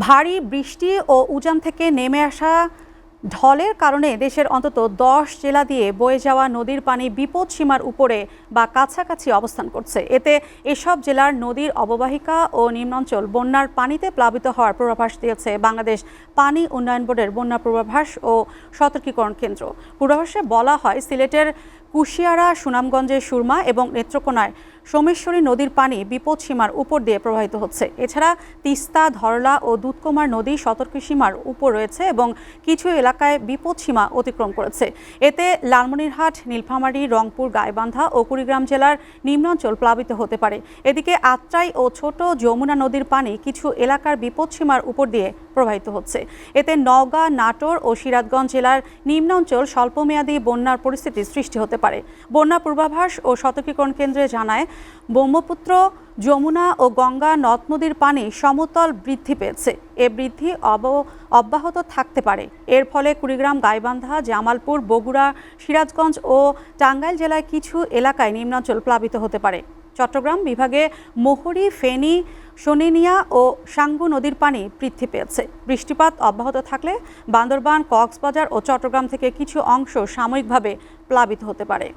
ভারী বৃষ্টি ও উজান থেকে নেমে আসা ঢলের কারণে দেশের অন্তত ১০ জেলা দিয়ে বয়ে যাওয়া নদীর পানি বিপদসীমার উপরে বা কাছাকাছি অবস্থান করছে। এতে এসব জেলার নদীর অববাহিকা ও নিম্নাঞ্চল বন্যার পানিতে প্লাবিত হওয়ার পূর্বাভাস দিয়েছে বাংলাদেশ পানি উন্নয়ন বোর্ডের বন্যা পূর্বাভাস ও সতর্কীকরণ কেন্দ্র। পূর্বাভাসে বলা হয়, সিলেটের কুশিয়ারা, সুনামগঞ্জের সুরমা এবং নেত্রকোনায় সোমেশ্বরী নদীর পানি বিপদসীমার উপর দিয়ে প্রবাহিত হচ্ছে। এছাড়া তিস্তা, ধরলা ও দুধকুমার নদী সতর্কসীমার উপর রয়েছে এবং কিছু এলাকায় বিপদসীমা অতিক্রম করেছে। এতে লালমনিরহাট, নীলফামারী, রংপুর, গাইবান্ধা ও কুড়িগ্রাম জেলার নিম্নাঞ্চল প্লাবিত হতে পারে। এদিকে আত্রাই ও ছোট যমুনা নদীর পানি কিছু এলাকার বিপদসীমার উপর দিয়ে প্রবাহিত হচ্ছে। এতে নওগাঁ, নাটোর ও সিরাজগঞ্জ জেলার নিম্নাঞ্চল স্বল্পমেয়াদী বন্যার পরিস্থিতি সৃষ্টি হতে পারে। বন্যা পূর্বাভাস ও সতর্কীকরণ কেন্দ্রে জানায়, ব্রহ্মপুত্র, যমুনা ও গঙ্গা নদ নদীর পানি সমতল বৃদ্ধি পেয়েছে। এ বৃদ্ধি অব্যাহত থাকতে পারে। এর ফলে কুড়িগ্রাম, গাইবান্ধা, জামালপুর, বগুড়া, সিরাজগঞ্জ ও টাঙ্গাইল জেলায় কিছু এলাকায় নিম্নাঞ্চল প্লাবিত হতে পারে। চট্টগ্রাম বিভাগে মোহরী, ফেনী, শোনিনিয়া ও সাঙ্গু নদীর পানি বৃদ্ধি পেয়েছে। বৃষ্টিপাত অব্যাহত থাকলে বান্দরবান, কক্সবাজার ও চট্টগ্রাম থেকে কিছু অংশ সাময়িকভাবে প্লাবিত হতে পারে।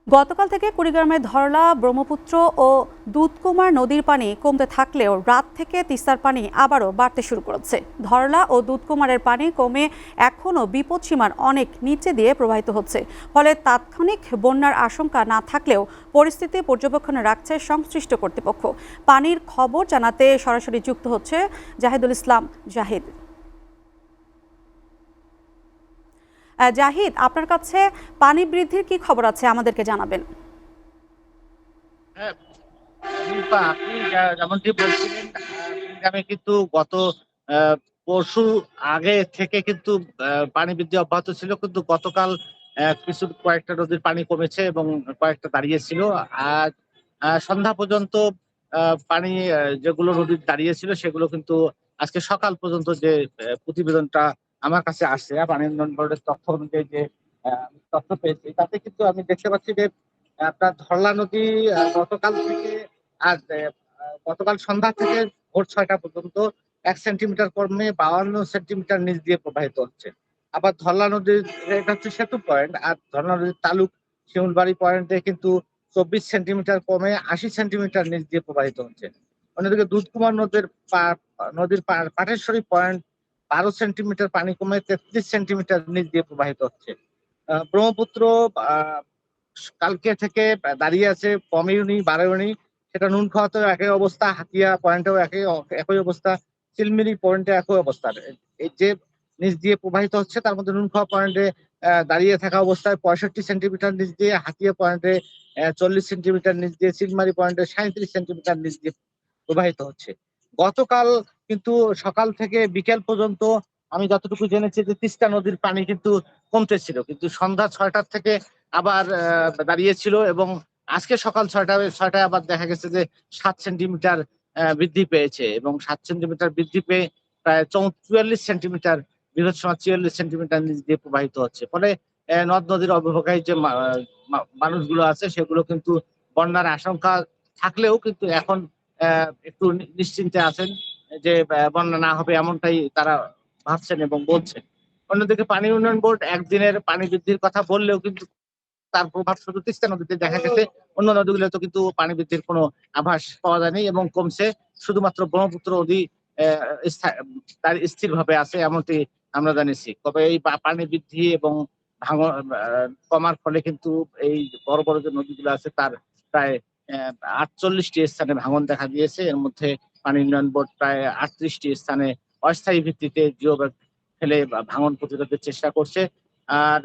গতকাল থেকে কুড়িগ্রামের ধরলা, ব্রহ্মপুত্র ও দুধকুমার নদীর পানি কমতে থাকলেও রাত থেকে তিস্তার পানি আবারও বাড়তে শুরু করেছে। ধরলা ও দুধকুমারের পানি কমে এখনও বিপদসীমার অনেক নিচে দিয়ে প্রবাহিত হচ্ছে। ফলে তাৎক্ষণিক বন্যার আশঙ্কা না থাকলেও পরিস্থিতি পর্যবেক্ষণে রাখছে সংশ্লিষ্ট কর্তৃপক্ষ। পানির খবর জানাতে সরাসরি যুক্ত হচ্ছে জাহিদুল ইসলাম জাহিদ। জাহিদ, আপনার কাছে পানি বৃদ্ধির কি খবর আছে আমাদেরকে জানাবেন। হ্যাঁ, আপনি যেমনটি বলছিলেন, কুড়িগ্রামে কিন্তু গত পরশু আগে থেকে কিন্তু পানি বৃদ্ধি অব্যাহত ছিল, কিন্তু গতকাল কিছু কয়েকটা নদীর পানি কমেছে এবং কয়েকটা দাঁড়িয়েছিল। আর সন্ধ্যা পর্যন্ত পানি যেগুলো নদীর দাঁড়িয়েছিল সেগুলো কিন্তু আজকে সকাল পর্যন্ত যে প্রতিবেদনটা আমার কাছে আসছে পানি উন্নয়ন বোর্ডের তথ্য অনুযায়ী যে তথ্য পেয়েছি, তাতে কিন্তু আমি দেখতে পাচ্ছি যে আপনার ধরলা নদী গতকাল থেকে আজ গতকাল সন্ধ্যা থেকে ভোর 6টা পর্যন্ত 1 সেন্টিমিটার কমে 52 সেন্টিমিটার নিচ দিয়ে প্রবাহিত হচ্ছে। আবার ধরলা নদীর, এটা হচ্ছে সেতু পয়েন্ট, আর ধরলা নদীর তালুক শিমুলবাড়ি পয়েন্টে কিন্তু 24 সেন্টিমিটার কমে 80 সেন্টিমিটার নিচ দিয়ে প্রবাহিত হচ্ছে। অন্যদিকে দুধকুমার নদীর পাটেশ্বরী পয়েন্ট 12 সেন্টিমিটার পানি কমে 33 সেন্টিমিটার নিচ দিয়ে প্রবাহিত হচ্ছে। ব্রহ্মপুত্র কালকে থেকে দাঁড়িয়ে আছে কমিউনি, বারোয়নি, সেটা নুনখাওয়াতেও একই অবস্থা, হাতিয়া পয়েন্টেও একই অবস্থা, চিলমিরি পয়েন্টে একই অবস্থা। এই যে নিচ দিয়ে প্রবাহিত হচ্ছে তার মধ্যে নুনখাওয়া পয়েন্টে দাঁড়িয়ে থাকা অবস্থায় 65 সেন্টিমিটার নিচ দিয়ে, হাতিয়া পয়েন্টে 40 সেন্টিমিটার নিচ দিয়ে, চিলমারি পয়েন্টে 37 সেন্টিমিটার নিচ দিয়ে প্রবাহিত হচ্ছে। গতকাল কিন্তু সকাল থেকে বিকেল পর্যন্ত আমি যতটুকু জেনেছি যে তিস্তা নদীর পানি কিন্তু কমতেছিল, কিন্তু সন্ধ্যা 6টার থেকে আবার দাঁড়িয়েছিল এবং আজকে সকাল 6টায় আবার দেখা গেছে যে 7 সেন্টিমিটার বৃদ্ধি পেয়েছে এবং 7 সেন্টিমিটার বৃদ্ধি পেয়ে প্রায় 44 সেন্টিমিটার, বৃহৎ সময় 44 সেন্টিমিটার নিচ দিয়ে প্রবাহিত হচ্ছে। ফলে নদ নদীর অববাহিকায় যে মানুষগুলো আছে সেগুলো কিন্তু বন্যার আশঙ্কা থাকলেও কিন্তু এখন একটু নিশ্চিন্তে আছেন যে বন্যা না হবে, এমনটাই তারা ভাবছেন এবং বলছেন। অন্যদিকে পানি উন্নয়ন বোর্ড একদিনের পানি বৃদ্ধির কথা বললেও কিন্তু তার প্রভাব শুধু তিস্তা নদীতে দেখা গেছে, অন্য নদীগুলোতে কিন্তু পানি বৃদ্ধির কোনো আভাস পাওয়া যায়নি এবং কমছে। শুধুমাত্র ব্রহ্মপুত্র নদী তার স্থিরভাবে আছে, এমনটি আমরা জানিয়েছি। তবে এই পানি বৃদ্ধি এবং ভাঙন কমার ফলে কিন্তু এই বড় বড় যে নদীগুলো আছে তার প্রায় 48টি স্থানে ভাঙন দেখা দিয়েছে। এর মধ্যে পানি উন্নয়ন বোর্ড প্রায় 38টি স্থানে অস্থায়ী ভিত্তিতে জিও ব্যাগ ফেলে ভাঙন প্রতিরোধের চেষ্টা করছে। আর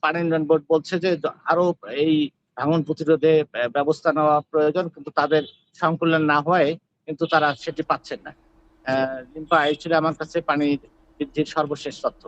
পানি উন্নয়ন বোর্ড বলছে যে আরো এই ভাঙন প্রতিরোধে ব্যবস্থা নেওয়া প্রয়োজন, কিন্তু তাদের সংকুলন না হওয়ায় কিন্তু তারা সেটি পাচ্ছেন না। রিম্পা, এই ছিল আমার কাছে পানি বৃদ্ধির সর্বশেষ তথ্য।